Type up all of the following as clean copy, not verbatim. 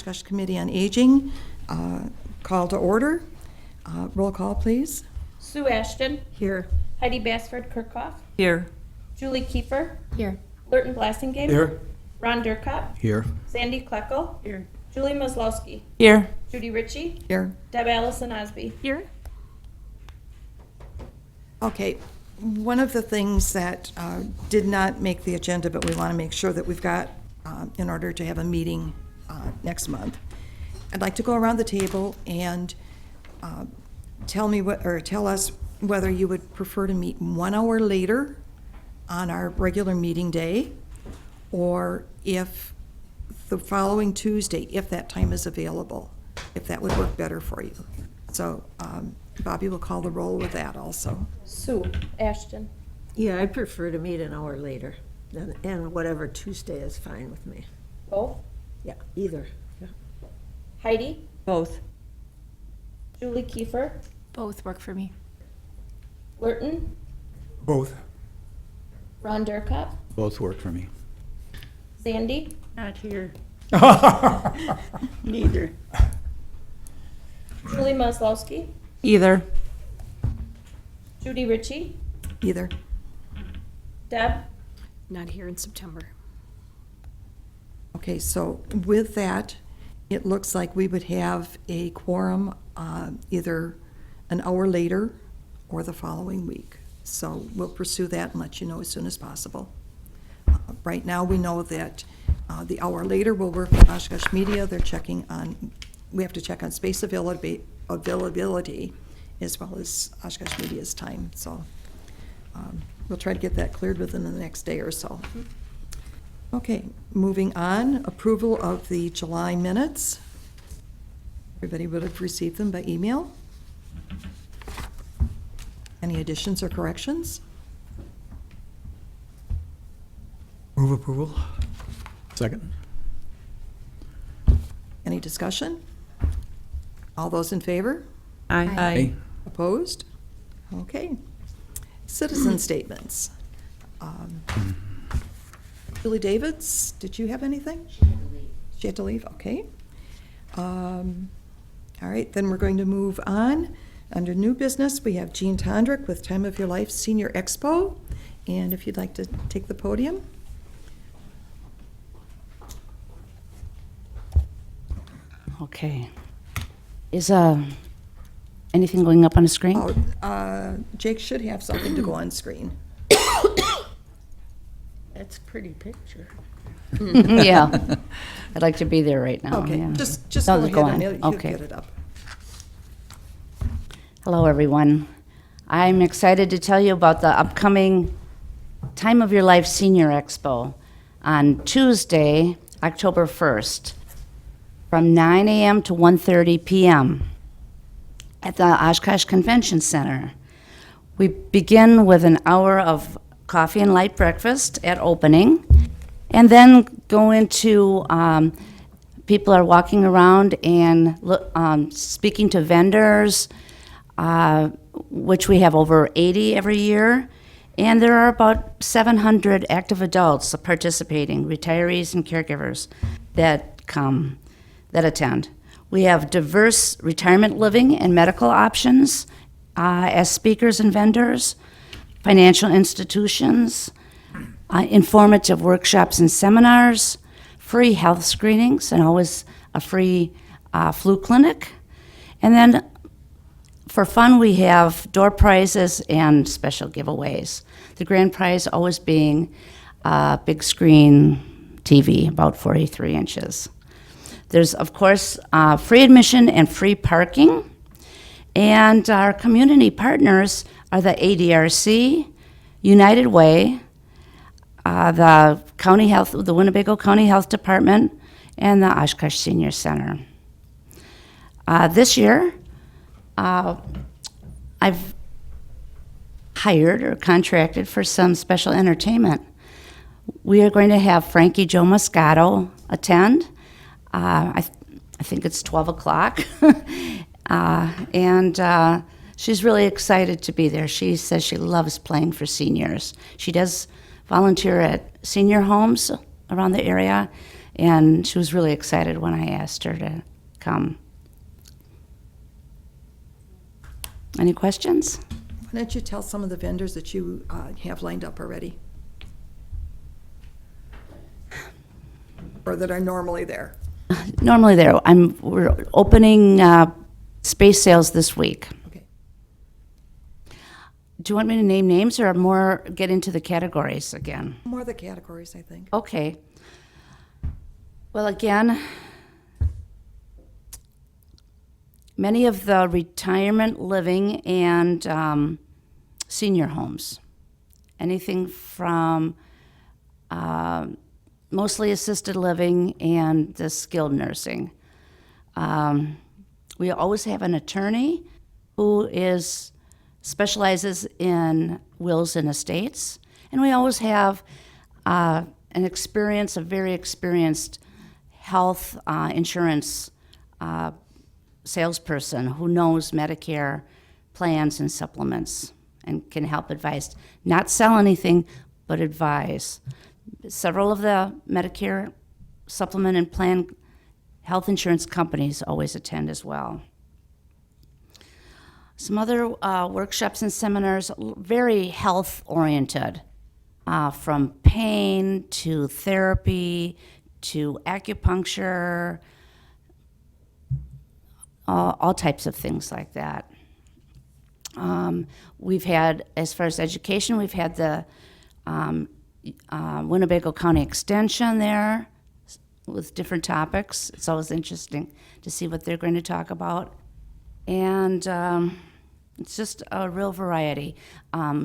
Oshkosh Committee on Aging. Call to order. Roll call, please. Sue Ashton. Here. Heidi Bassford Kirkhoff. Here. Julie Kiefer. Here. Lurton Blassingame. Here. Ron Durkop. Here. Sandy Kleckel. Here. Julie Maslowski. Here. Judy Ritchie. Here. Deb Allison Osby. Here. Okay, one of the things that did not make the agenda, but we want to make sure that we've got in order to have a meeting next month. I'd like to go around the table and tell us whether you would prefer to meet 1 hour later on our regular meeting day, or if the following Tuesday, if that time is available, if that would work better for you. So Bobby will call the roll with that also. Sue Ashton. Yeah, I prefer to meet an hour later, and whatever Tuesday is fine with me. Both. Yeah, either. Yeah. Heidi. Both. Julie Kiefer. Both work for me. Lurton. Both. Ron Durkop. Both work for me. Sandy. Not here. Neither. Julie Maslowski. Either. Judy Ritchie. Either. Deb. Not here in September. Okay, so with that, it looks like we would have a quorum either an hour later or the following week. So we'll pursue that and let you know as soon as possible. Right now, we know that the hour later will work with Oshkosh Media. They're checking on, we have to check on space availability as well as Oshkosh Media's time. So we'll try to get that cleared within the next day or so. Okay, moving on, approval of the July minutes. Everybody would have received them by email. Any additions or corrections? Move approval. Second. Any discussion? All those in favor? Aye. Opposed? Okay. Citizen statements. Julie Davids, did you have anything? She had to leave, okay. All right, then we're going to move on. Under new business, we have Jean Tondrick with Time of Your Life Senior Expo. And if you'd like to take the podium. Okay. Is anything going up on the screen? Jake should have something to go on screen. That's a pretty picture. Yeah. I'd like to be there right now. Okay, yeah. just No, go ahead go and on. he'll Okay. get it up. Hello, everyone. I'm excited to tell you about the upcoming Time of Your Life Senior Expo on Tuesday, October 1st, from 9 a.m. to 1:30 p.m. at the Oshkosh Convention Center. We begin with an hour of coffee and light breakfast at opening, and then go into, people are walking around and speaking to vendors, which we have over 80 every year, and there are about 700 active adults participating, retirees and caregivers that attend. We have diverse retirement living and medical options as speakers and vendors, financial institutions, informative workshops and seminars, free health screenings, and always a free flu clinic. And then for fun, we have door prizes and special giveaways. The grand prize always being a big screen TV, about 43 inches. There's, of course, free admission and free parking. And our community partners are the ADRC, United Way, the County Health, the Winnebago County Health Department, and the Oshkosh Senior Center. This year, I've hired or contracted for some special entertainment. We are going to have Frankie Joe Moscato attend. I think it's 12 o'clock. And she's really excited to be there. She says she loves playing for seniors. She does volunteer at senior homes around the area, And she was really excited when I asked her to come. Any questions? Why don't you tell some of the vendors that you have lined up already? Or that are normally there? Normally there, we're opening space sales this week. Okay. Do you want me to name names or more get into the categories again? More the categories, I think. Okay. Well, again, many of the retirement living and senior homes. Anything from mostly assisted living and the skilled nursing. We always have an attorney who specializes in wills and estates, and we always have a very experienced health insurance salesperson who knows Medicare plans and supplements and can help advise. Not sell anything, but advise. Several of the Medicare supplement and plan health insurance companies always attend as well. Some other workshops and seminars, very health-oriented, from pain to therapy to acupuncture, all types of things like that. We've had, as far as education, we've had the Winnebago County Extension there with different topics. It's always interesting to see what they're going to talk about. And it's just a real variety.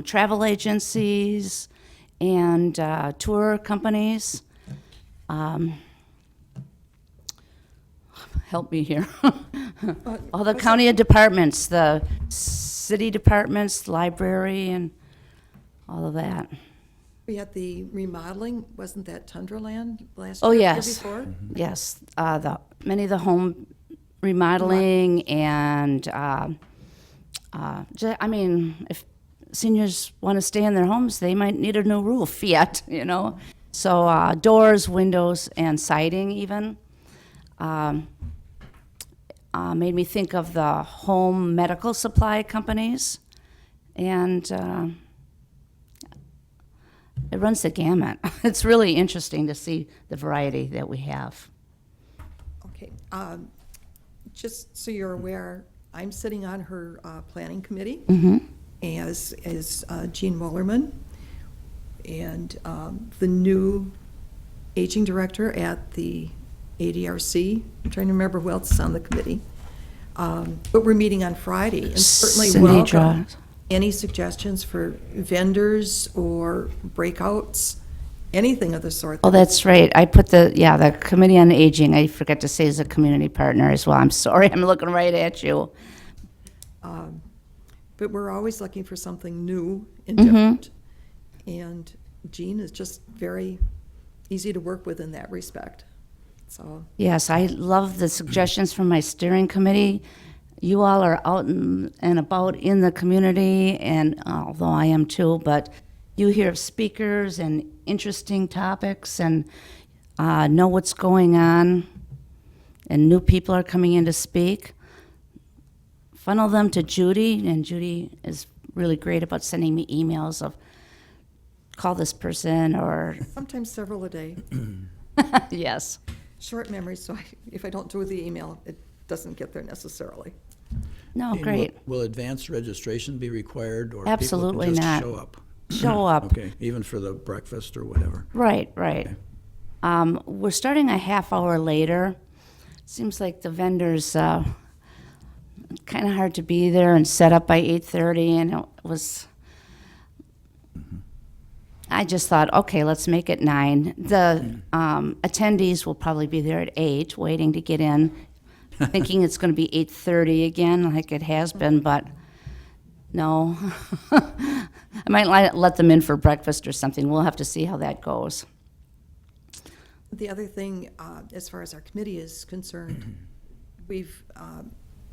Travel agencies and tour companies. Help me here. All the county departments, the city departments, the library, and all of that. We had the remodeling, wasn't that Tundraland last Oh, year? yes. Year before? Yes, many of the home remodeling and, if seniors want to stay in their homes, they might need a new roof yet, you know? So doors, windows, and siding even. Made me think of the home medical supply companies. And it runs the gamut. It's really interesting to see the variety that we have. Okay. Just so you're aware, I'm sitting on her planning committee as Jean Wollerman. And the new aging director at the ADRC. I'm trying to remember who else is on the committee. But we're meeting on Friday, and certainly Sinidra. welcome any suggestions for vendors or breakouts, anything of the sort. Oh, that's right. I put the Committee on Aging, I forgot to say, is a community partner as well. I'm sorry, I'm looking right at you. But we're always looking for something new and different. And Jean is just very easy to work with in that respect. So Yes, I love the suggestions from my steering committee. You all are out and about in the community, and although I am too, but you hear of speakers and interesting topics and know what's going on, and new people are coming in to speak. Funnel them to Judy, and Judy is really great about sending me emails of call this person or, sometimes several a day. yes. Short memory, so if I don't do the email, it doesn't get there necessarily. No, And great. Will advanced registration be required, or Absolutely people can not. just show up? Show up. Okay, even for the breakfast or whatever. Right, right. We're starting a half hour later. Seems like the vendors, kind of hard to be there and set up by 8:30, and it was, I just thought, okay, let's make it 9. The attendees will probably be there at 8, waiting to get in, thinking it's going to be 8:30 again, like it has been, but no. I might let them in for breakfast or something. We'll have to see how that goes. The other thing, as far as our committee is concerned, we've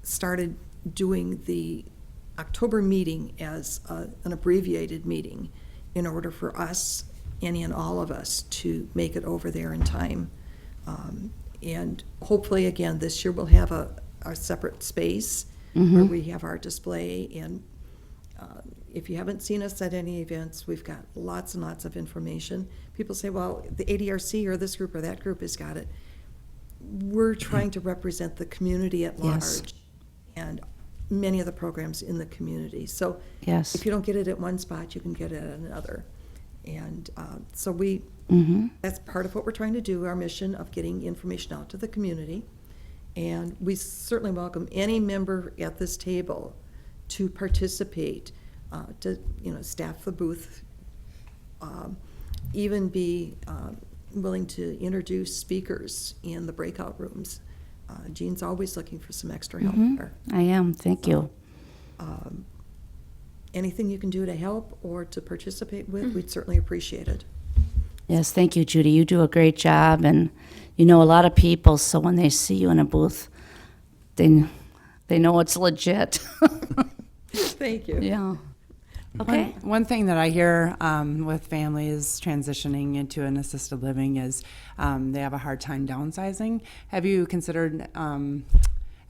started doing the October meeting as an abbreviated meeting in order for us, any and all of us, to make it over there in time And hopefully, again, this year we'll have a separate space where we have our display. And if you haven't seen us at any events, we've got lots and lots of information. People say, well, the ADRC or this group or that group has got it. We're trying to represent the community at large Yes. and many of the programs in the community. So Yes. if you don't get it at one spot, you can get it at another. And so that's part of what we're trying to do, our mission of getting information out to the community. And we certainly welcome any member at this table to participate, to, staff the booth, even be willing to introduce speakers in the breakout rooms. Jean's always looking for some extra help there. I am, thank you. Anything you can do to help or to participate with, we'd certainly appreciate it. Yes, thank you, Judy. You do a great job, and you know a lot of people, so when they see you in a booth, they know it's legit. Thank you. Yeah. Okay. One thing that I hear with families transitioning into an assisted living is they have a hard time downsizing. Have you considered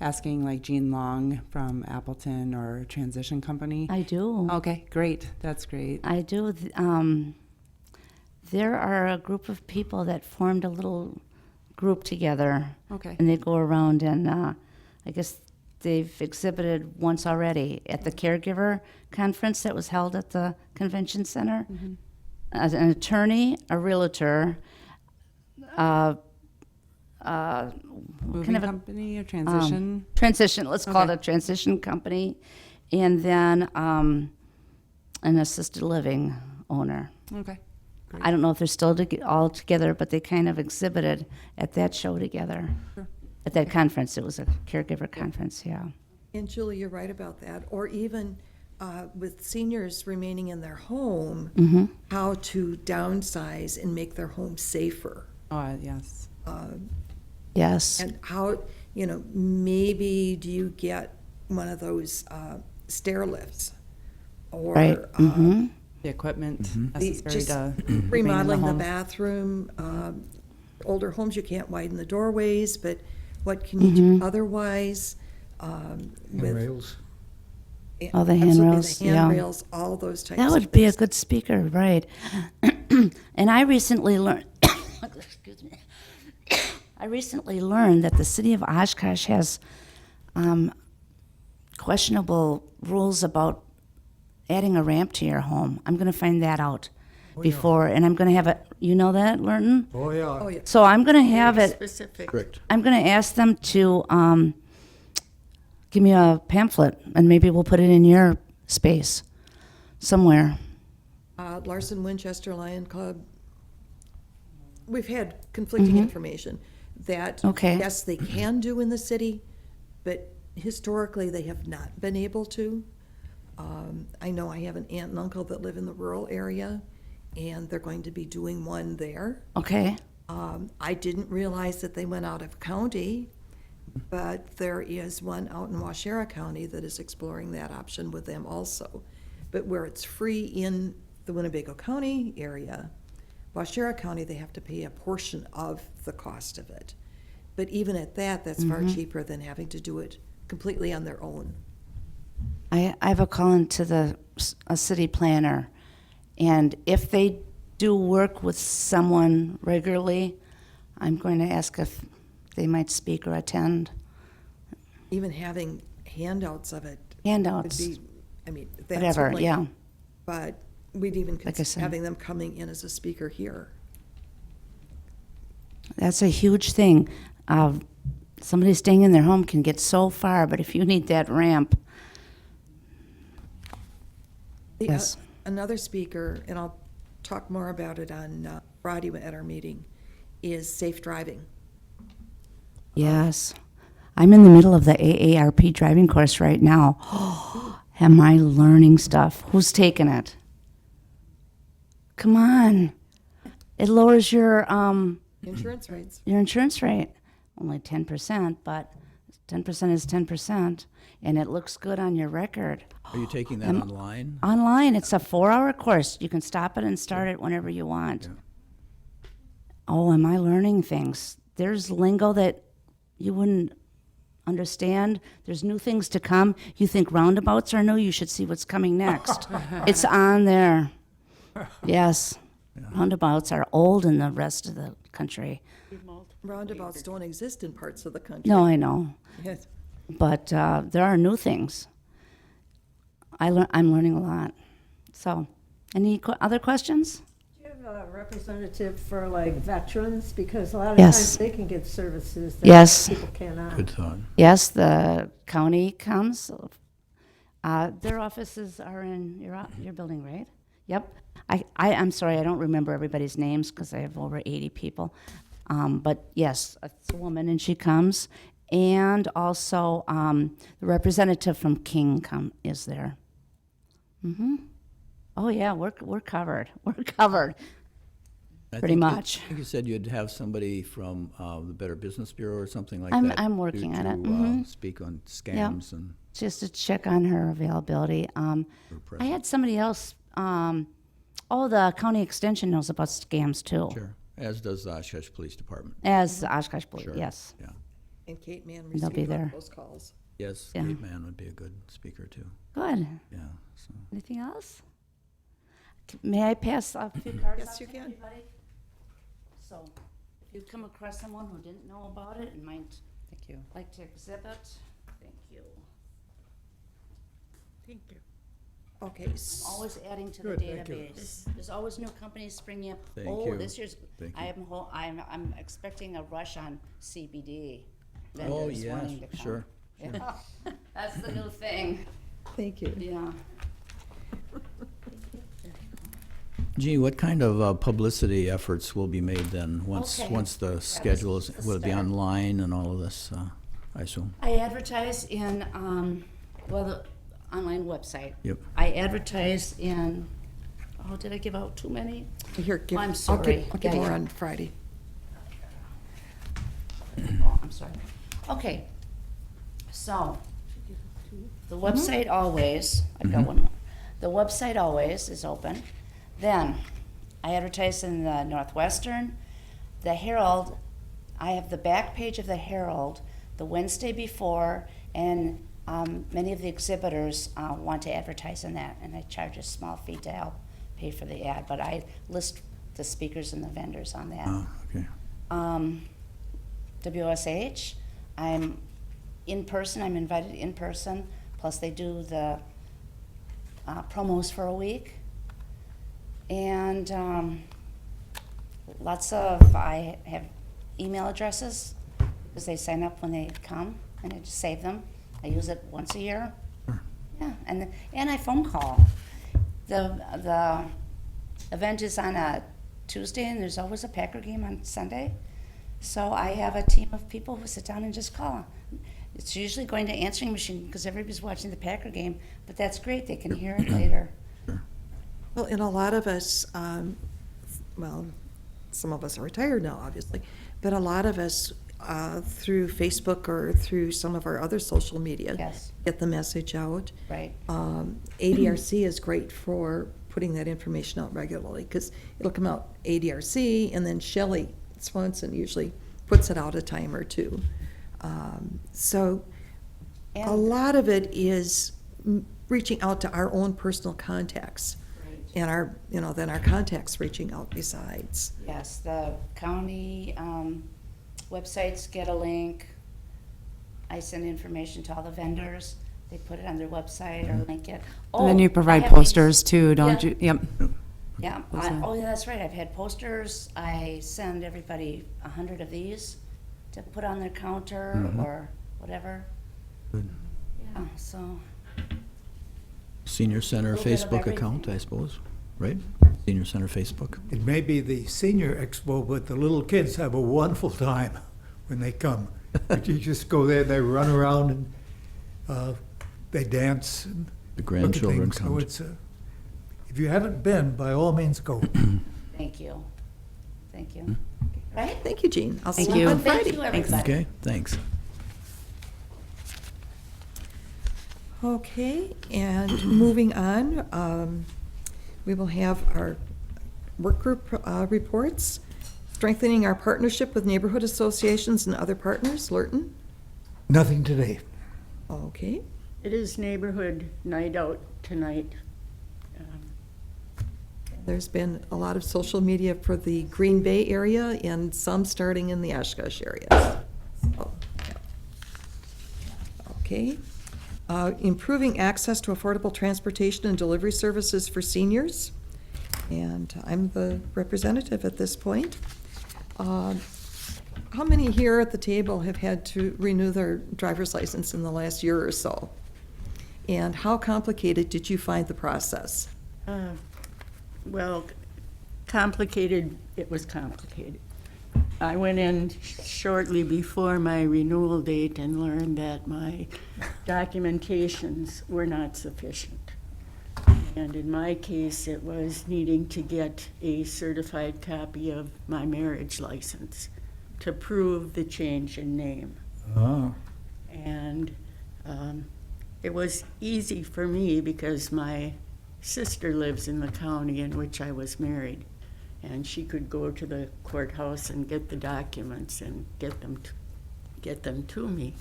asking like Jean Long from Appleton or a transition company? I do. Okay, great. That's great. I do. There are a group of people that formed a little group together. Okay. And they go around and I guess they've exhibited once already at the caregiver conference that was held at the convention center. As an attorney, a realtor, Moving kind of a- company or transition? transition, let's call it Okay. a transition company, and then an assisted living owner. Okay. I don't know if they're still all together, but they kind of exhibited at that show together. Sure. At that conference, it was a caregiver conference, yeah. And Julie, you're right about that. Or even with seniors remaining in their home, how to downsize and make their home safer. Oh, yes. Yes, And how, maybe do you get one of those stair lifts? Or right, The equipment the- necessary just to remain in remodeling the home. bathroom. Older homes, you can't widen the doorways, but what can you do otherwise? With Handrails. Oh, the absolutely, handrails, the yeah. handrails, all those types that of would be a things. good speaker, right. And I recently learned, excuse me, I recently learned that the city of Oshkosh has questionable rules about adding a ramp to your home. I'm going to find that out before, and I'm going to have it, you know that, Lurton? Oh, yeah. Oh, yeah. So I'm going to have it, Specific. Correct. I'm going to ask them to give me a pamphlet, and maybe we'll put it in your space somewhere. Larson Winchester Lion Club, we've had conflicting information that, Okay. yes, they can do in the city, but historically, they have not been able to. I know I have an aunt and uncle that live in the rural area, and they're going to be doing one there. Okay, I didn't realize that they went out of county, but there is one out in Waushara County that is exploring that option with them also. But where it's free in the Winnebago County area, Waushara County, they have to pay a portion of the cost of it. But even at that, that's far cheaper than having to do it completely on their own. I have a call into a city planner, and if they do work with someone regularly, I'm going to ask if they might speak or attend. Even having handouts of it would Handouts, be, that's whatever, certainly- yeah. But we'd even Like I consider said. having them coming in as a speaker here. That's a huge thing. Somebody staying in their home can get so far, but if you need that ramp, The, Yes. Another speaker, and I'll talk more about it on Friday at our meeting, is safe driving. yes. I'm in the middle of the AARP driving course right now. Am I learning stuff? Who's taking it? Come on. It lowers your Insurance rates. insurance rate. Only 10%, but 10% is 10%, and it looks good on your record. Are you taking that online? Online, it's a 4-hour course. You can stop it and start it whenever you want. Yeah. Oh, am I learning things? there's lingo that you wouldn't understand. There's new things to come. You think roundabouts are new, you should see what's coming next. It's on there. Yes. Roundabouts are old in the rest of the country. Roundabouts don't exist in parts of the country. No, I know. Yes. But there are new things. I'm learning a lot. So, any other questions? Do you have a representative for like veterans? Because a lot of Yes. times they can get services that Yes. people cannot. Good thought. Yes, the county comes. Their offices are in your building, right? Yep. I'm sorry, I don't remember everybody's names because I have over 80 people. But yes, it's a woman and she comes. And also the representative from King is there. Oh yeah, we're covered. We're covered. I Pretty think much. I think you said you'd have somebody from the Better Business Bureau or something like I'm- that. I'm working on it. to speak on scams and Just to check on her availability. her I presence. had somebody else. The county extension knows about scams too. Sure, as does the Oshkosh Police Department. As the Oshkosh Police, Sure. yes. Yeah. And Kate Mann They'll be received all there. those calls. Yes, Yeah. Kate Mann would be a good speaker too. Good. Yeah. So. Anything else? May I pass a few cards Yes, out you to can. everybody? So, if you come across someone who didn't know about it and might Thank you. like to exhibit, thank you. Okay. Always adding to the database. There's always new companies springing up. Thank Oh, you. this year's, Thank I'm expecting a rush on CBD. Oh, vendors yes, wanting to come. sure. Yeah. That's the new thing, Thank you. yeah. Gee, what kind of publicity efforts will be made then, Okay. once the schedule is, the will it be start. online and all of this, I assume? I advertise in, the online website. Yep. I advertise in, did I give out too many? Here, give, I'm I'll sorry. give Yeah, more yeah. on Friday. Oh, I'm sorry. Okay, so, the website always, I've got one more. The website always is open. Then, I advertise in the Northwestern, the Herald. I have the back page of the Herald the Wednesday before, and many of the exhibitors want to advertise in that, and I charge a small fee to help pay for the ad, but I list the speakers and the vendors on that. Oh, okay. WSH, I'm in person, I'm invited in person, plus they do the promos for a week. And I have email addresses, because they sign up when they come, and I just save them. I use it once a year. Yeah, and I phone call. The event is on a Tuesday, and there's always a Packer game on Sunday. So I have a team of people who sit down and just call. It's usually going to answering machine because everybody's watching the Packer game, but that's great. They can hear it later. Well, and a lot of us, some of us are retired now, obviously, but a lot of us, through Facebook or through some of our other social media, Yes. get the message out. Right. ADRC is great for putting that information out regularly, because it'll come out ADRC, and then Shelley Swanson usually puts it out a time or two. So a And- lot of it is reaching out to our own personal contacts, and then our contacts reaching out besides. Yes, the county websites get a link. I send information to all the vendors. They put it on their website or link it. And then Oh, you I provide have these- posters too, don't Yeah. you? Yep. Yeah, Those are- yeah, that's right. I've had posters. I send everybody 100 of these to put on their counter or whatever. Good. Yeah, so, Senior Center Little bit of Facebook account, everything. I suppose, right? Senior Center Facebook. It may be the senior expo, but the little kids have a wonderful time when they come. But you just go there, they run around and they dance and The look at grandchildren things. So come. it's if you haven't been, by all means go. thank you. Thank you. Right? Thank you, Jean. I'll see Thank you you. on Thank Friday. you, everybody. Okay, thanks. Okay, and moving on, we will have our work group reports. Strengthening our partnership with neighborhood associations and other partners, Lurton? Nothing today. Okay. It is neighborhood night out tonight. There's been a lot of social media for the Green Bay area and some starting in the Oshkosh area. So, yeah. Okay. Improving access to affordable transportation and delivery services for seniors. And I'm the representative at this point. How many here at the table have had to renew their driver's license in the last year or so? And how complicated did you find the process? Well, complicated, it was complicated. I went in shortly before my renewal date and learned that my documentations were not sufficient. And in my case, it was needing to get a certified copy of my marriage license to prove the change in name. Oh. And it was easy for me because my sister lives in the county in which I was married, and she could go to the courthouse and get the documents and get them to me.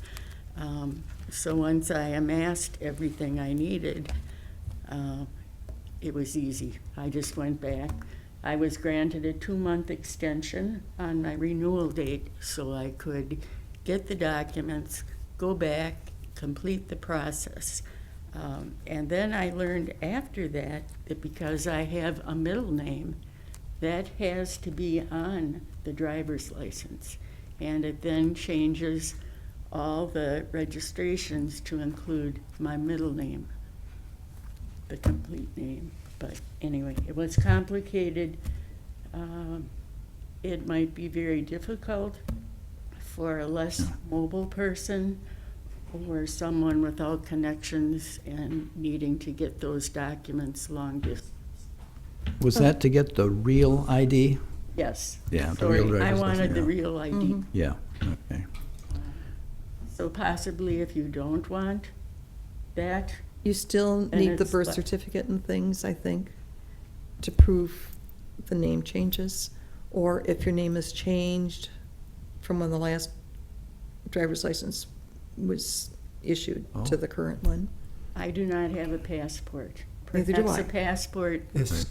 So once I amassed everything I needed, it was easy. I just went back. I was granted a 2-month extension on my renewal date so I could get the documents, go back, complete the process. And then I learned after that because I have a middle name, that has to be on the driver's license. And it then changes all the registrations to include my middle name, the complete name. But anyway, it was complicated. It might be very difficult for a less mobile person or someone without connections and needing to get those documents long distance. Was that to get the real ID? Yes. Yeah, the Sorry, real driver's I license, wanted the yeah. real ID. Yeah, okay. So possibly if you don't want that, You still And need the it's birth like- certificate and things, I think, to prove the name changes. Or if your name is changed from when the last driver's license was issued to Oh. the current one. I do not have a passport. Neither do Perhaps I. a passport Yes.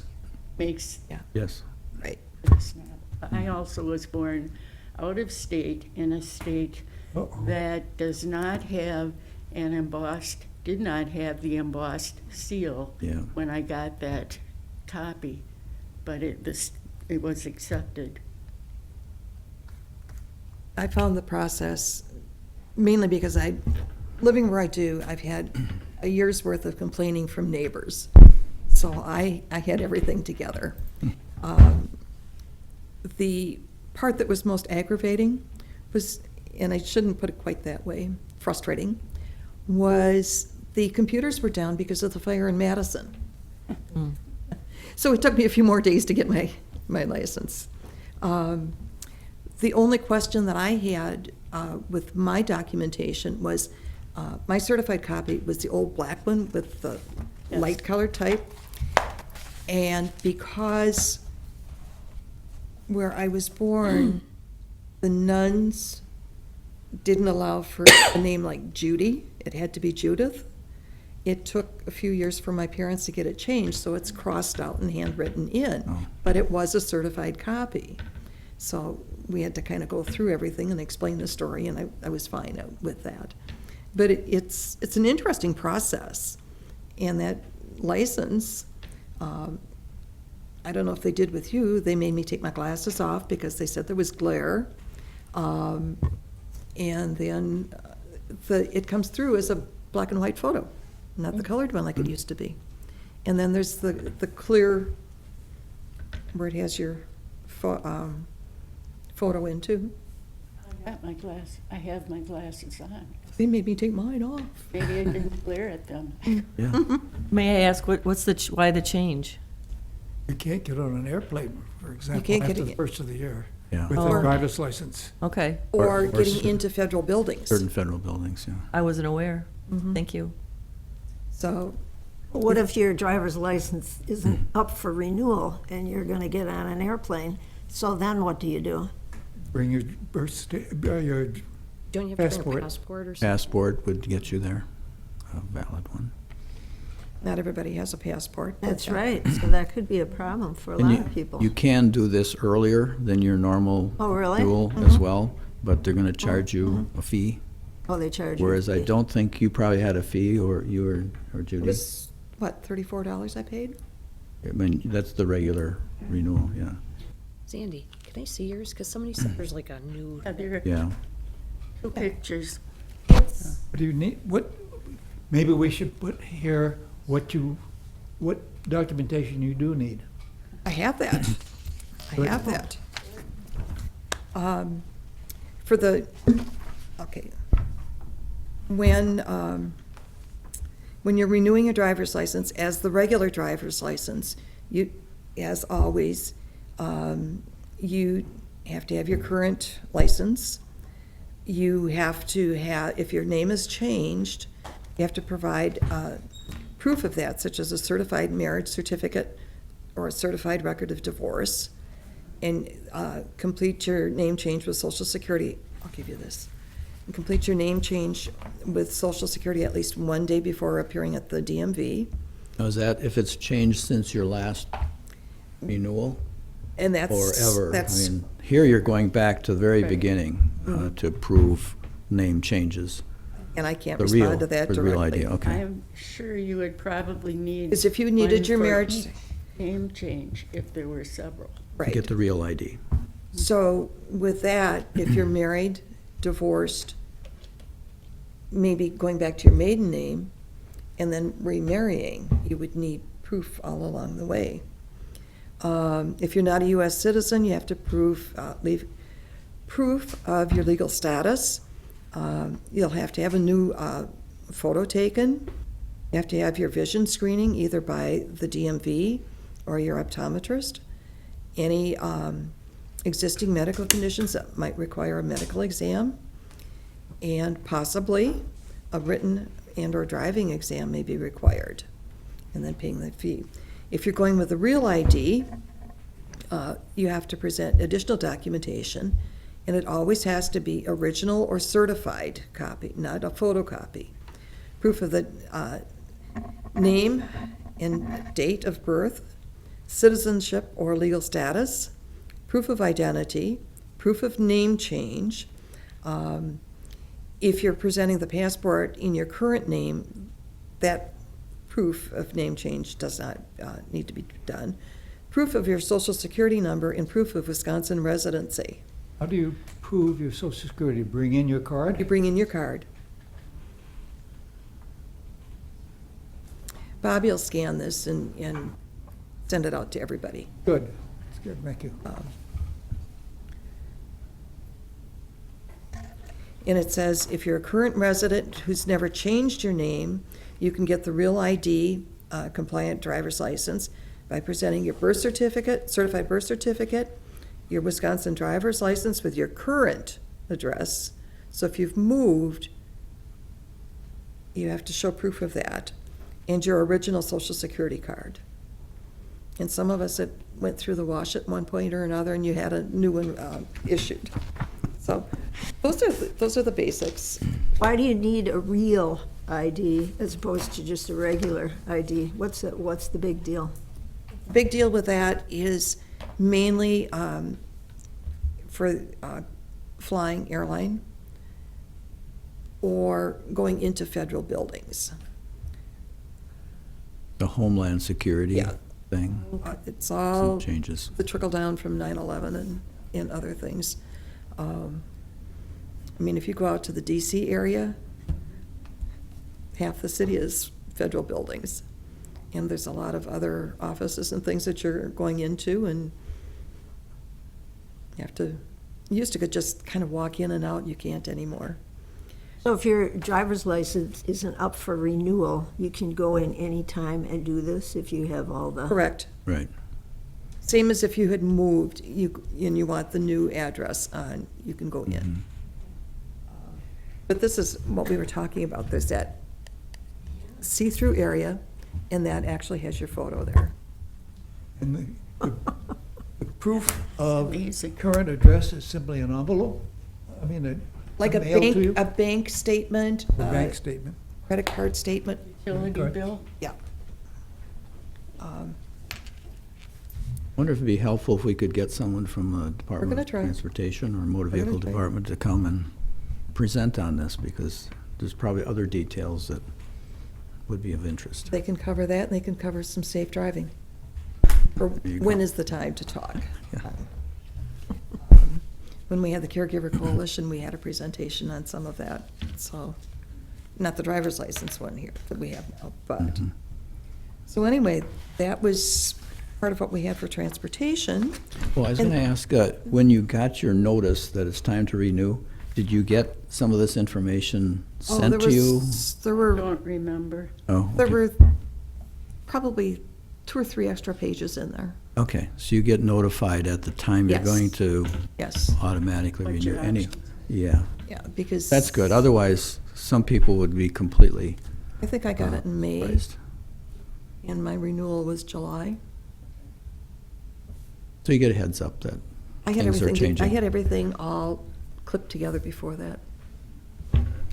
makes Yes. Right. this not. I also was born out of state in a state Uh-oh. that does not have an embossed, did not have the embossed seal Yeah. when I got that copy, but it was accepted. I found the process mainly because living where I do, I've had a year's worth of complaining from neighbors. So I had everything together. The part that was most aggravating was, and I shouldn't put it quite that way, frustrating, was the computers were down because of the fire in Madison. So it took me a few more days to get my license. The only question that I had with my documentation was, my certified copy was the old black one with the Yes. light colored type. And because where I was born, the nuns didn't allow for a name like Judy. It had to be Judith. It took a few years for my parents to get it changed, so it's crossed out and handwritten in. Oh. But it was a certified copy. So we had to kind of go through everything and explain the story, and I was fine with that. But it's an interesting process. And that license, I don't know if they did with you, they made me take my glasses off because they said there was glare. And then it comes through as a black and white photo, not the colored one like it used to be. And then there's the clear, where it has your photo in too. I have my glasses on. They made me take mine off. Maybe I didn't glare at them. Yeah. May I ask, what's why the change? You can't get on an airplane, for example, can't get after the it- first of the year Yeah. with Oh. a driver's license. Okay, Or Or getting into federal buildings. Certain federal buildings, yeah. I wasn't aware. Mhm. Thank you. So, What if your driver's license isn't up for renewal and you're gonna get on an airplane? So then what do you do? Bring your your Don't you have to bring Passport. a passport or something? Passport would get you there, a valid one. Not everybody has a passport. but, That's right, so that could be a problem for a And lot you- of people. You can do this earlier than your normal Oh, really? dual as well, but they're gonna charge you a fee. Oh, they charge you. a Whereas I fee. don't think you probably had a fee, or you or It Judy. was, what, $34 I paid? I mean, that's the regular renewal, yeah. Sandy, can I see yours? Because somebody said there's like a new. Have your Yeah. two pictures. What do you need, maybe we should put here what documentation you do need. I have that. I have that. For the, okay. When you're renewing a driver's license, as the regular driver's license, you, as always, you have to have your current license. You have to have, if your name is changed, you have to provide proof of that, such as a certified marriage certificate or a certified record of divorce, and complete your name change with Social Security. I'll give you this. And complete your name change with Social Security at least one day before appearing at the DMV. Now, is that if it's changed since your last renewal, And that's, or ever? I that's, mean, here you're going back to the very beginning to prove name changes. and I can't The real, respond to that for the real directly. ID, okay. I'm sure you would probably need. Because if you needed one your for marriage, each name change, if there were several. right. Get the real ID. So with that, if you're married, divorced, maybe going back to your maiden name, and then remarrying, you would need proof all along the way. If you're not a U.S. citizen, you have to leave proof of your legal status. You'll have to have a new photo taken. You have to have your vision screening either by the DMV or your optometrist. Any existing medical conditions that might require a medical exam, and possibly a written and/or driving exam may be required, and then paying the fee. If you're going with a real ID, you have to present additional documentation, and it always has to be original or certified copy, not a photocopy. Proof of the name and date of birth, citizenship or legal status, proof of identity, proof of name change. If you're presenting the passport in your current name, that proof of name change does not need to be done. Proof of your Social Security number and proof of Wisconsin residency. How do you prove your Social Security? Bring in your You card? bring in your card. Bobby will scan this and send it out to everybody. Good, that's good, thank you. And it says, if you're a current resident who's never changed your name, you can get the real ID compliant driver's license by presenting your birth certificate, certified birth certificate, your Wisconsin driver's license with your current address. So if you've moved, you have to show proof of that, and your original Social Security card. And some of us that went through the wash at one point or another, and you had a new one issued. So those are the basics. Why do you need a real ID as opposed to just a regular ID? What's the big deal? Big deal with that is mainly for flying airline or going into federal buildings. The Homeland Security Yeah. thing, It's some all changes. the trickle down from 9/11 and other things. I mean, if you go out to the DC area, half the city is federal buildings. And there's a lot of other offices and things that you're going into, and you have to, you used to just kind of walk in and out, you can't anymore. So if your driver's license isn't up for renewal, you can go in any time and do this if you have all the... Correct. Right. Same as if you had moved, and you want the new address on, you can go in. But this is what we were talking about, there's that see-through area, and that actually has your photo there. And the proof of Amazing. current address is simply an envelope? I mean, Like a mailed to you? bank statement, A bank statement? credit card statement, Utility Correct. bill? yeah. Um, Wonder if it'd be helpful if we could get someone from the Department gonna of try. Transportation or Motor We're gonna Vehicle try. Department to come and present on this, because there's probably other details that would be of interest. They can cover that, and they can cover some safe driving. Or There you when go. is the time to talk? Yeah. When we had the Caregiver Coalition, we had a presentation on some of that, so, not the driver's license one here that we have now, but. Mhm. So anyway, that was part of what we had for transportation. Well, I was And- going to ask, when you got your notice that it's time to renew, did you get some of this information Oh, sent to you? There were, Don't remember. Oh, there okay. were probably 2 or 3 extra pages in there, Okay, so you get notified at the time you're Yes. going to yes, automatically What renew your any. options Yeah, yeah, because. that's good. Otherwise, some people would be completely I think I got it in May, surprised. and my renewal was July. So you get a heads up that I had things are everything, I changing. had everything all clipped together before that.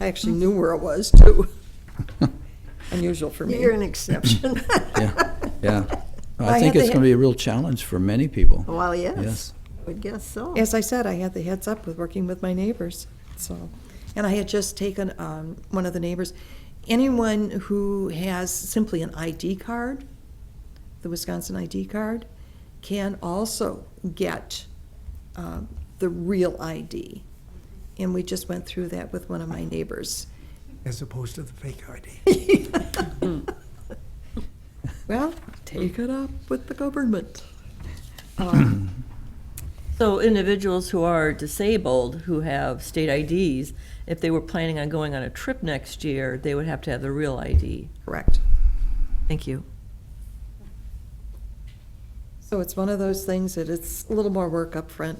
I actually knew where it was, too. Unusual for me. You're an exception. Yeah, yeah. Well, I I think had it's the going to be a real challenge for many people. Well, yes, Yes. I would guess so. As I said, I had the heads up with working with my neighbors, so. And I had just taken one of the neighbors, anyone who has simply an ID card, the Wisconsin ID card, can also get the real ID. And we just went through that with one of my neighbors. As opposed to the fake ID. Well, take it up with the government. So individuals who are disabled, who have state IDs, if they were planning on going on a trip next year, they would have to have the real ID. Correct. Thank you. So it's one of those things that it's a little more work up front.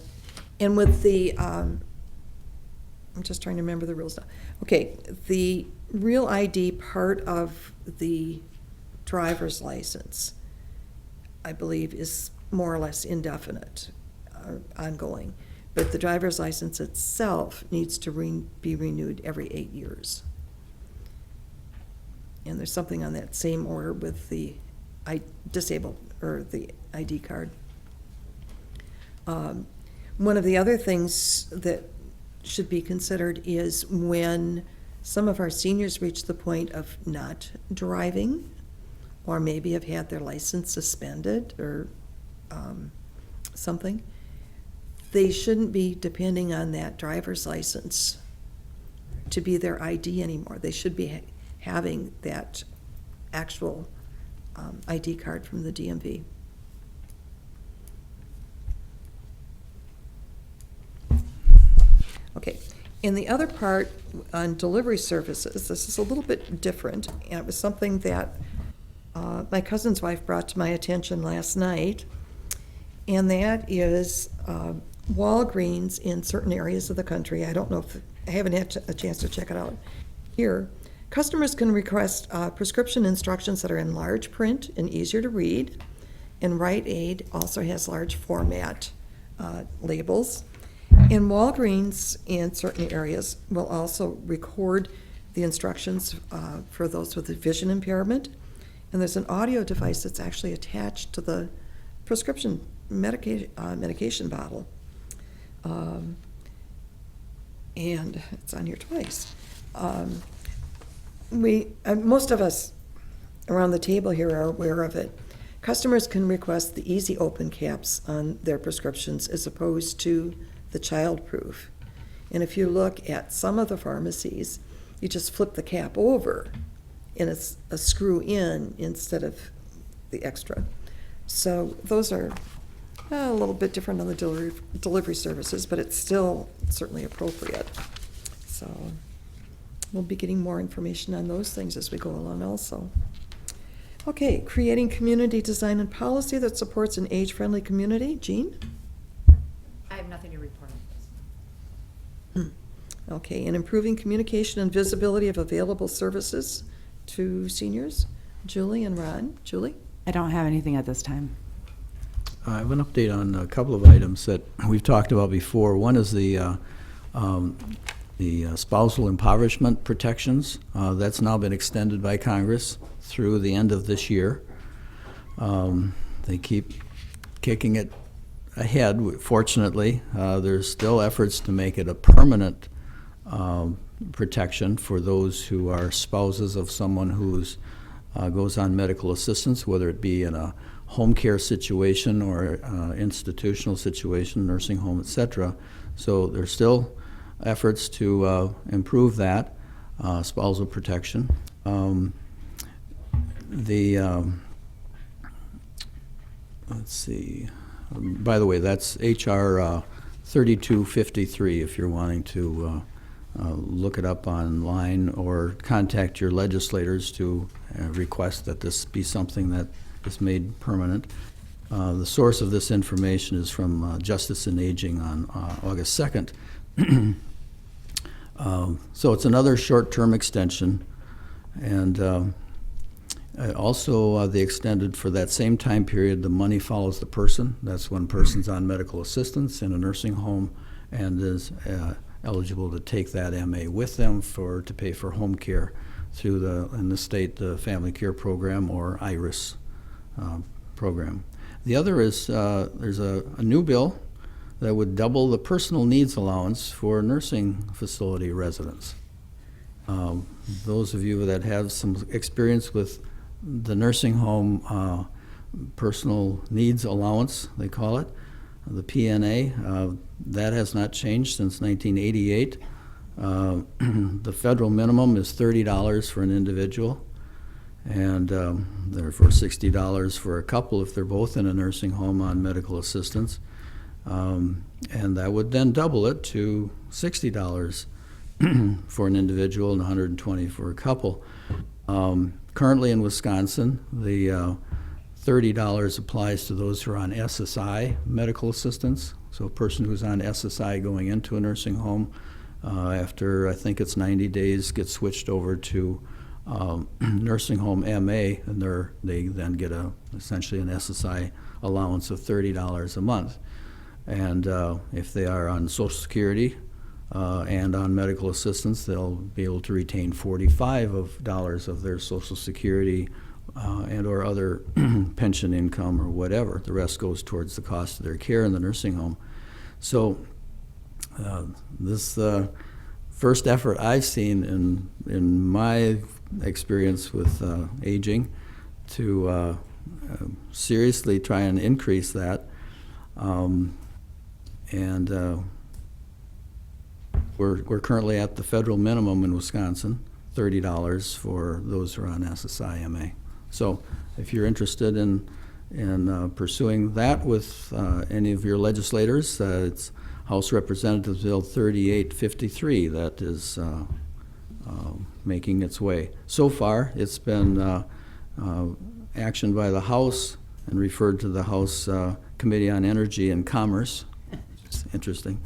And with the, I'm just trying to remember the rules now. Okay, the real ID part of the driver's license, I believe, is more or less indefinite, ongoing. But the driver's license itself needs to be renewed every 8 years. And there's something on that same order with the disabled, or the ID card. One of the other things that should be considered is when some of our seniors reach the point of not driving, or maybe have had their license suspended or something, they shouldn't be depending on that driver's license to be their ID anymore. They should be having that actual ID card from the DMV. Okay, and the other part on delivery services, this is a little bit different, and it was something that my cousin's wife brought to my attention last night, and that is Walgreens in certain areas of the country. I don't know if, I haven't had a chance to check it out here. Customers can request prescription instructions that are in large print and easier to read, and Rite Aid also has large format labels. And Walgreens in certain areas will also record the instructions for those with a vision impairment. And there's an audio device that's actually attached to the prescription medication bottle. And it's on here twice. Most of us around the table here are aware of it. Customers can request the easy open caps on their prescriptions as opposed to the child-proof. And if you look at some of the pharmacies, you just flip the cap over and it's a screw in instead of the extra. So those are a little bit different on the delivery services, but it's still certainly appropriate. So we'll be getting more information on those things as we go along also. Okay, creating community design and policy that supports an age-friendly community. Jean? I have nothing to report on this. Okay, and improving communication and visibility of available services to seniors. Julie and Ron. Julie? I don't have anything at this time. I have an update on a couple of items that we've talked about before. One is the spousal impoverishment protections. That's now been extended by Congress through the end of this year. They keep kicking it ahead. Fortunately, there's still efforts to make it a permanent protection for those who are spouses of someone who's goes on medical assistance, whether it be in a home care situation or institutional situation, nursing home, etc. So there's still efforts to improve that spousal protection. Let's see. By the way, that's HR 3253 if you're wanting to look it up online or contact your legislators to request that this be something that is made permanent. The source of this information is from Justice and Aging on August 2nd. So it's another short-term extension, and also they extended for that same time period, the money follows the person. That's when person's on medical assistance in a nursing home and is eligible to take that MA with them to pay for home care through in the state, the Family Care Program or IRIS program. The other is there's a new bill that would double the personal needs allowance for nursing facility residents. Those of you that have some experience with the nursing home personal needs allowance, they call it, the PNA, that has not changed since 1988. The federal minimum is $30 for an individual, and therefore $60 for a couple if they're both in a nursing home on medical assistance. And that would then double it to $60 for an individual and $120 for a couple. Currently in Wisconsin, the $30 applies to those who are on SSI medical assistance. So a person who's on SSI going into a nursing home after I think it's 90 days gets switched over to nursing home MA, and they then get essentially an SSI allowance of $30 a month. And if they are on Social Security and on medical assistance, they'll be able to retain $45 of their Social Security and or other pension income or whatever. The rest goes towards the cost of their care in the nursing home. So this first effort I've seen in my experience with aging to seriously try and increase that. We're currently at the federal minimum in Wisconsin, $30 for those who are on SSI MA. So if you're interested in pursuing that with any of your legislators, it's House Representatives Bill 3853 that is making its way. So far, it's been actioned by the House and referred to the House Committee on Energy and Commerce. It's interesting.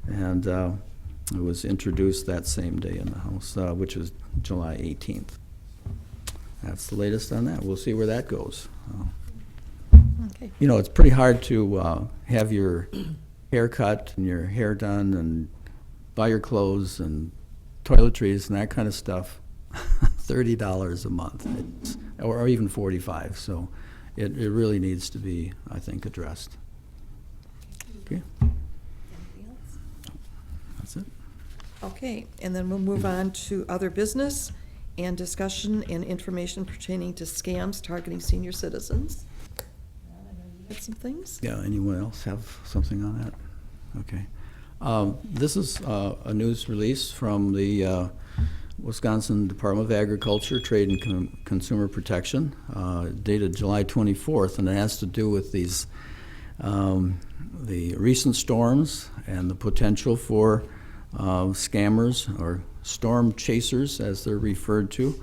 And it was introduced that same day in the House, which was July 18th. That's the latest on that. We'll see where that goes. Okay. You know, it's pretty hard to have your hair cut and your hair done and buy your clothes and toiletries and that kind of stuff. $30 a month, or even $45. So it really needs to be, I think, addressed. Okay. Anything else? That's it. Okay, and then we'll move on to other business and discussion and information pertaining to scams targeting senior citizens. Had some things? Yeah, anyone else have something on that? Okay. This is a news release from the Wisconsin Department of Agriculture, Trade and Consumer Protection, dated July 24th, and it has to do with these the recent storms and the potential for scammers or storm chasers, as they're referred to,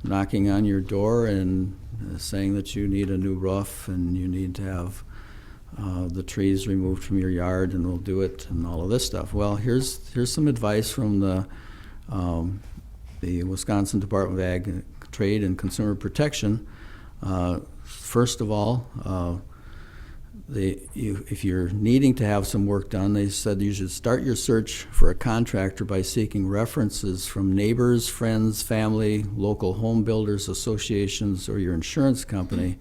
knocking on your door and saying that you need a new roof and you need to have the trees removed from your yard, and we'll do it, and all of this stuff. Well, here's some advice from the Wisconsin Department of Ag, Trade and Consumer Protection. First of all, if you're needing to have some work done, they said you should start your search for a contractor by seeking references from neighbors, friends, family, local home builders associations, or your insurance company,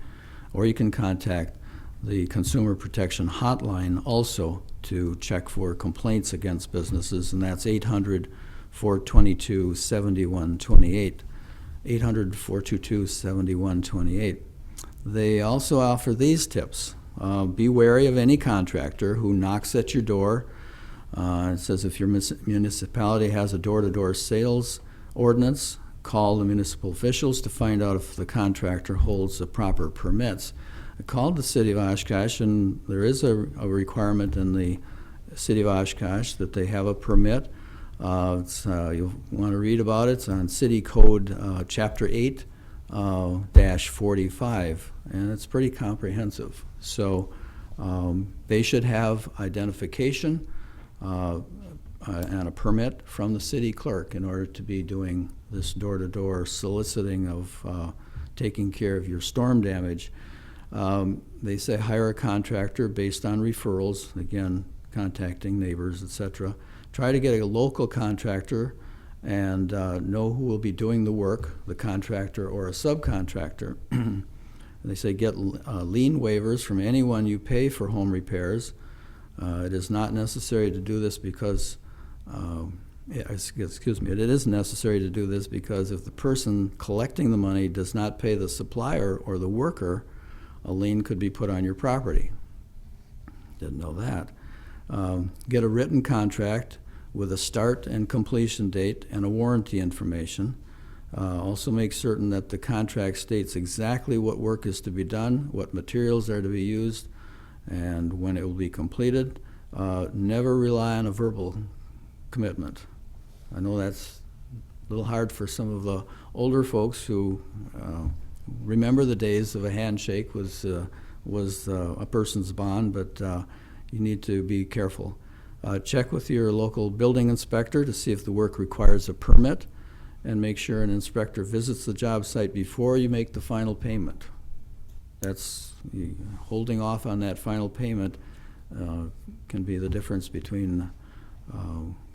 or you can contact the Consumer Protection Hotline also to check for complaints against businesses, and that's 800-422-7128. 800-422-7128. They also offer these tips. Be wary of any contractor who knocks at your door. It says if your municipality has a door-to-door sales ordinance, call the municipal officials to find out if the contractor holds the proper permits. I called the city of Oshkosh, and there is a requirement in the city of Oshkosh that they have a permit. You'll want to read about it. It's on City Code Chapter 8 -45, and it's pretty comprehensive. So they should have identification and a permit from the city clerk in order to be doing this door-to-door soliciting of taking care of your storm damage. They say hire a contractor based on referrals, again, contacting neighbors, etc. Try to get a local contractor and know who will be doing the work, the contractor or a subcontractor. They say get lien waivers from anyone you pay for home repairs. It is not necessary to do this because, it is necessary to do this because if the person collecting the money does not pay the supplier or the worker, a lien could be put on your property. Didn't know that. Get a written contract with a start and completion date and a warranty information. Also make certain that the contract states exactly what work is to be done, what materials are to be used, and when it will be completed. Never rely on a verbal commitment. I know that's a little hard for some of the older folks who remember the days of a handshake was a person's bond, but you need to be careful. Check with your local building inspector to see if the work requires a permit, and make sure an inspector visits the job site before you make the final payment. That's holding off on that final payment can be the difference between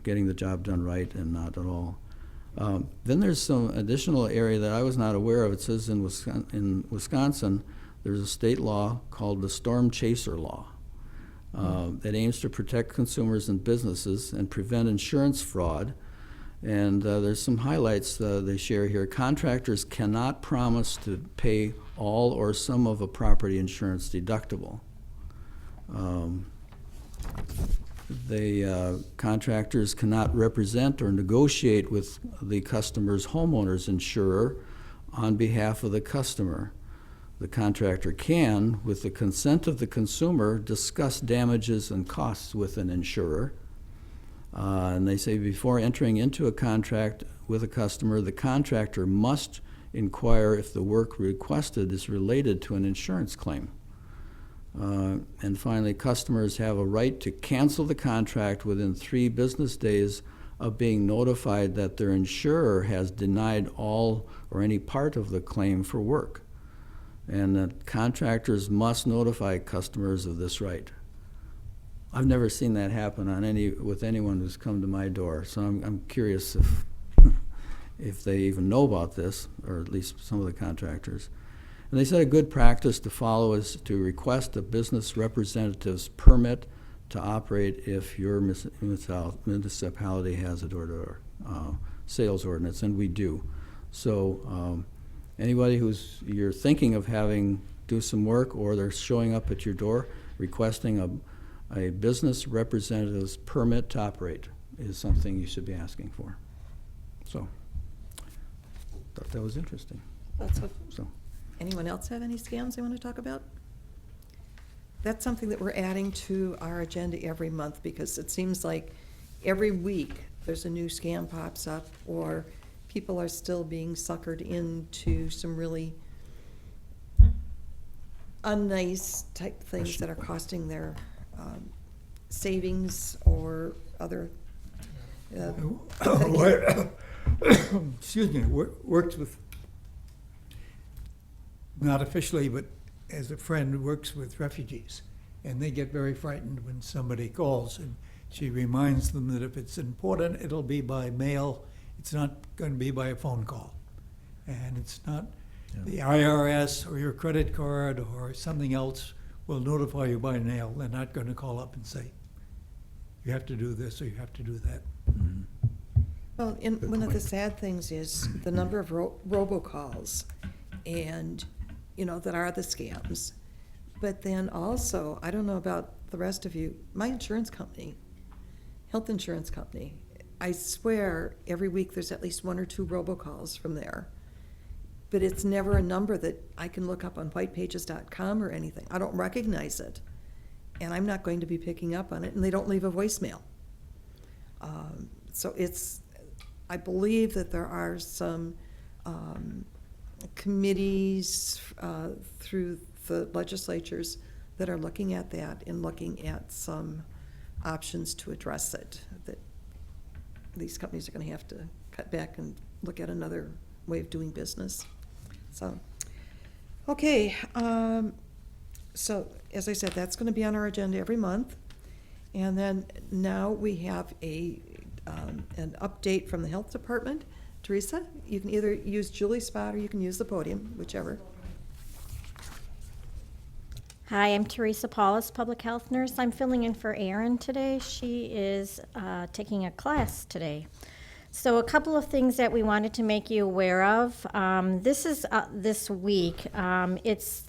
getting the job done right and not at all. Then there's some additional area that I was not aware of. It says in Wisconsin there's a state law called the Storm Chaser Law that aims to protect consumers and businesses and prevent insurance fraud. And there's some highlights they share here. Contractors cannot promise to pay all or some of a property insurance deductible. Contractors cannot represent or negotiate with the customer's homeowner's insurer on behalf of the customer. The contractor can, with the consent of the consumer, discuss damages and costs with an insurer. And they say before entering into a contract with a customer, the contractor must inquire if the work requested is related to an insurance claim. And finally, customers have a right to cancel the contract within 3 business days of being notified that their insurer has denied all or any part of the claim for work. And that contractors must notify customers of this right. I've never seen that happen with anyone who's come to my door, so I'm curious if they even know about this, or at least some of the contractors. And they said a good practice to follow is to request a business representative's permit to operate if your municipality has a door-to-door sales ordinance, and we do. So anybody you're thinking of having do some work, or they're showing up at your door requesting a business representative's permit to operate is something you should be asking for. So, thought that was interesting. That's what. So, Anyone else have any scams they want to talk about? That's something that we're adding to our agenda every month, because it seems like every week there's a new scam pops up, or people are still being suckered into some really unnice type things that are costing their savings or other. Excuse me, works with, not officially, but as a friend, works with refugees. and they get very frightened when somebody calls. And she reminds them that if it's important, it'll be by mail. It's not going to be by a phone call. And it's not the IRS or your credit card or something else will notify you by mail. They're not going to call up and say, you have to do this or you have to do that. Well, and one of the sad things is the number of robocalls and, that are the scams. But then also, I don't know about the rest of you, my insurance company, health insurance company, I swear every week there's at least 1 or 2 robocalls from there. But it's never a number that I can look up on whitepages.com or anything. I don't recognize it. And I'm not going to be picking up on it, and they don't leave a voicemail. So I believe that there are some committees through the legislatures that are looking at that and looking at some options to address it, that these companies are going to have to cut back and look at another way of doing business. So, okay, so as I said, that's going to be on our agenda every month. And then now we have an update from the health department. Teresa, you can either use Julie's spot or you can use the podium, whichever. Hi, I'm Teresa Paulus, public health nurse. I'm filling in for Erin today. She is taking a class today. So a couple of things that we wanted to make you aware of. This is this week. It's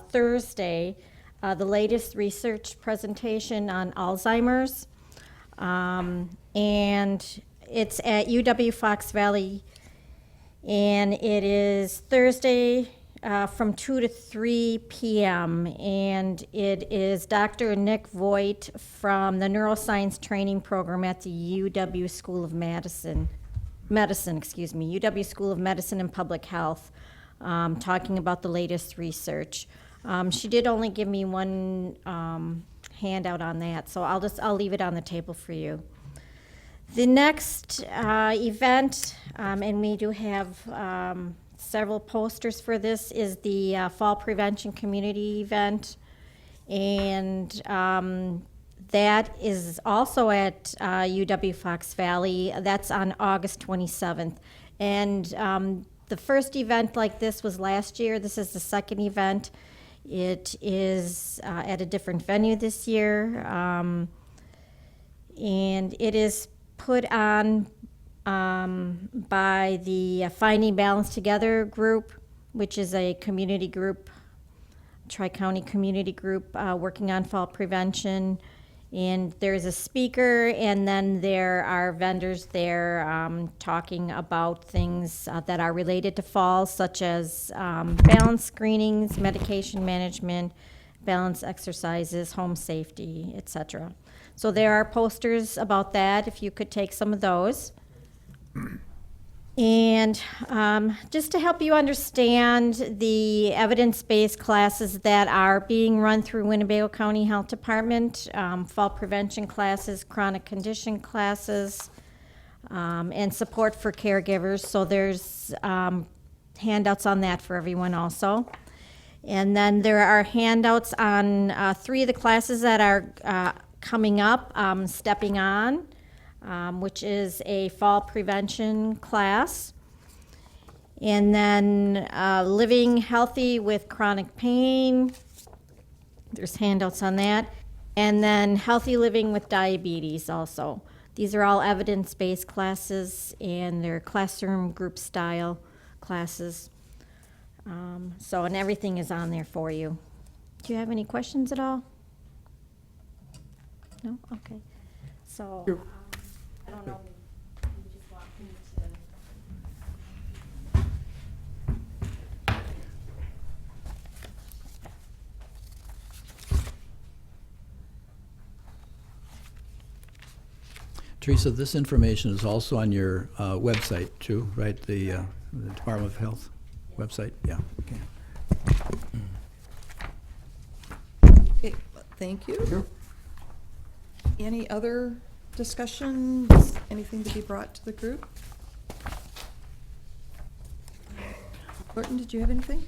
Thursday, the latest research presentation on Alzheimer's. And it's at UW Fox Valley. And it is Thursday from 2 to 3 p.m. And it is Dr. Nick Voigt from the Neuroscience Training Program at the UW School of UW School of Medicine and Public Health, talking about the latest research. She did only give me one handout on that, so I'll leave it on the table for you. The next event, and we do have several posters for this, is the Fall Prevention Community Event. And that is also at UW Fox Valley. That's on August 27th. And the first event like this was last year. This is the second event. It is at a different venue this year. And it is put on by the Finding Balance Together group, which is a community group, Tri-County community group working on fall prevention. And there's a speaker, and then there are vendors there talking about things that are related to fall, such as balance screenings, medication management, balance exercises, home safety, etc. So there are posters about that, if you could take some of those. And just to help you understand the evidence-based classes that are being run through Winnebago County Health Department, fall prevention classes, chronic condition classes, and support for caregivers. So there's handouts on that for everyone also. And then there are handouts on 3 of the classes that are coming up, Stepping On, which is a fall prevention class. And then Living Healthy with Chronic Pain. There's handouts on that. And then Healthy Living with Diabetes also. These are all evidence-based classes, and they're classroom group style classes. And everything is on there for you. Do you have any questions at all? No? Okay. So, I don't know. You just want me Teresa, this information is also on your website too, right? The Department of Health website? Yeah, okay. Okay, thank you. Sure. Any other discussions, anything to be brought to the group? Thornton, did you have anything?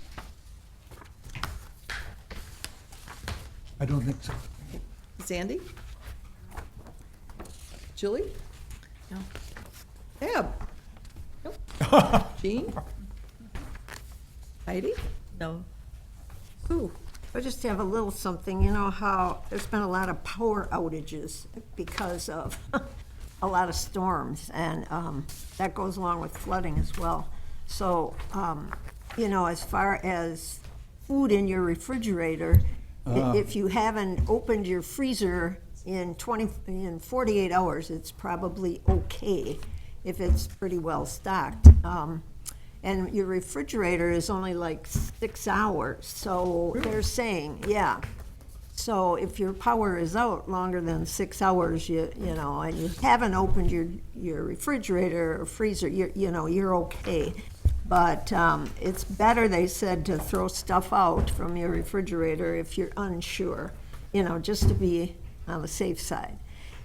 I don't think so. Sandy? Julie? No. Deb? Nope. Jean? Heidi? No. Sue? I just have a little something, you know how there's been a lot of power outages because of a lot of storms, and that goes along with flooding as well. So, you know, as far as food in your refrigerator, if you haven't opened your freezer in 48 hours, it's probably okay if it's pretty well stocked. And your refrigerator is only like 6 hours, so they're saying, yeah. So if your power is out longer than 6 hours, you know, and you haven't opened your refrigerator or freezer, you're okay. But it's better, they said, to throw stuff out from your refrigerator if you're unsure, you know, just to be on the safe side.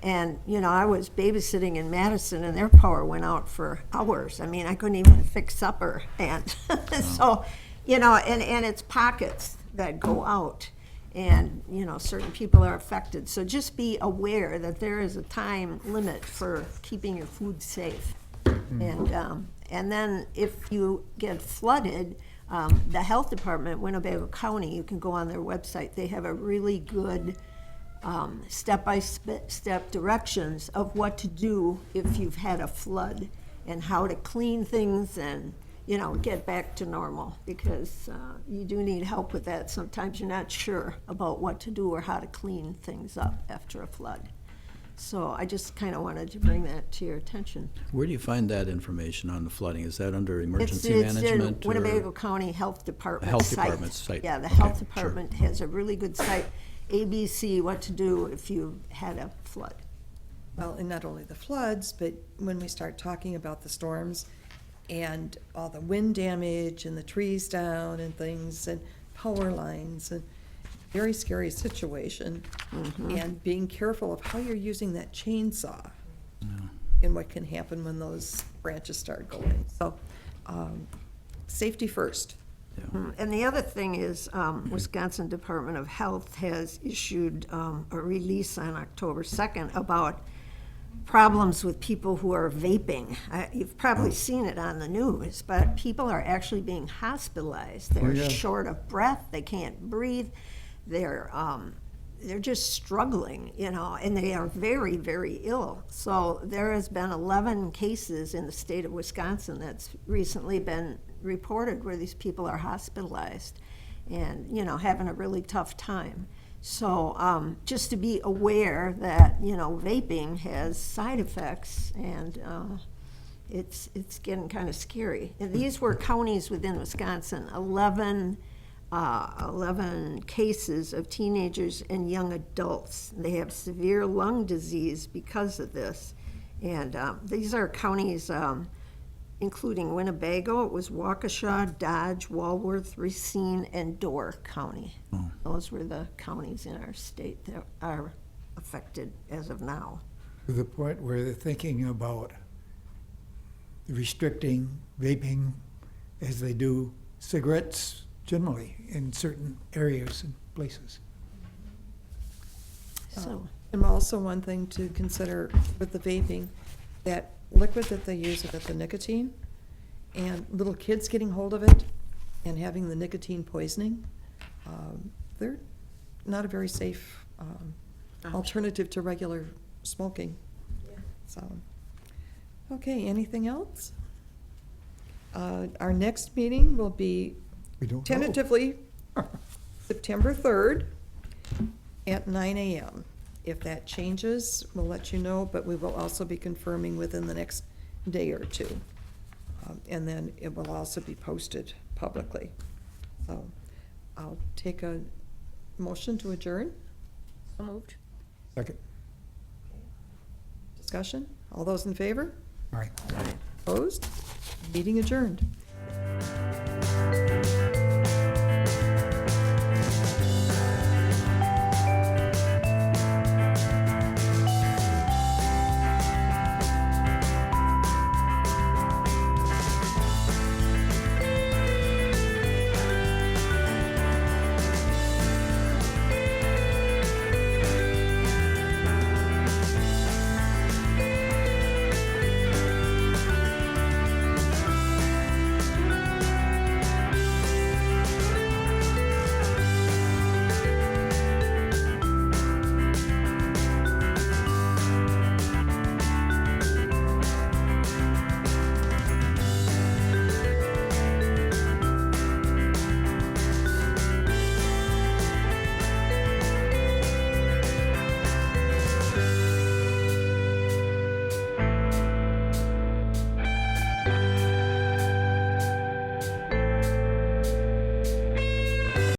And, you know, I was babysitting in Madison and their power went out for hours. I mean, I couldn't even fix supper. And so, you know, and it's pockets that go out. And, you know, certain people are affected. So just be aware that there is a time limit for keeping your food safe. And then if you get flooded, the health department, Winnebago County, you can go on their website. They have a really good step-by-step directions of what to do if you've had a flood and how to clean things and, you know, get back to normal, because you do need help with that. Sometimes you're not sure about what to do or how to clean things up after a flood. So I just kind of wanted to bring that to your attention. Where do you find that information on the flooding? Is that under emergency It's management? in Winnebago County Health Department Health site. Department's site. Yeah, the Okay, Health sure. Department has a really good site, ABC, what to do if you had a flood. Well, and not only the floods, but when we start talking about the storms and all the wind damage and the trees down and things and power lines, and very scary situation. And being careful of how you're using that chainsaw and what can happen when those branches start going. So, safety first. And the other thing is, Wisconsin Department of Health has issued a release on October 2nd about problems with people who are vaping. You've probably seen it on the news, but people are actually being hospitalized. They're short of breath, they can't breathe, they're just struggling, you know, and they are very, very ill. So there has been 11 cases in the state of Wisconsin that's recently been reported where these people are hospitalized and, you know, having a really tough time. So just to be aware that, you know, vaping has side effects, and it's getting kind of scary. And these were counties within Wisconsin, 11 cases of teenagers and young adults. They have severe lung disease because of this. And these are counties including Winnebago. It was Waukesha, Dodge, Walworth, Racine, and Door County. Those were the counties in our state that are affected as of now. To the point where they're thinking about restricting vaping as they do cigarettes generally in certain areas and places. So, And also one thing to consider with the vaping, that liquid that they use with the nicotine, and little kids getting hold of it and having the nicotine poisoning, they're not a very safe alternative to regular smoking. So, okay, anything else? Our next meeting will be We don't know. tentatively September 3rd at 9 a.m. If that changes, we'll let you know, but we will also be confirming within the next day or two. And then it will also be posted publicly. So I'll take a motion to adjourn. So moved. Second. Discussion? All those in favor? All right. Opposed? Meeting adjourned.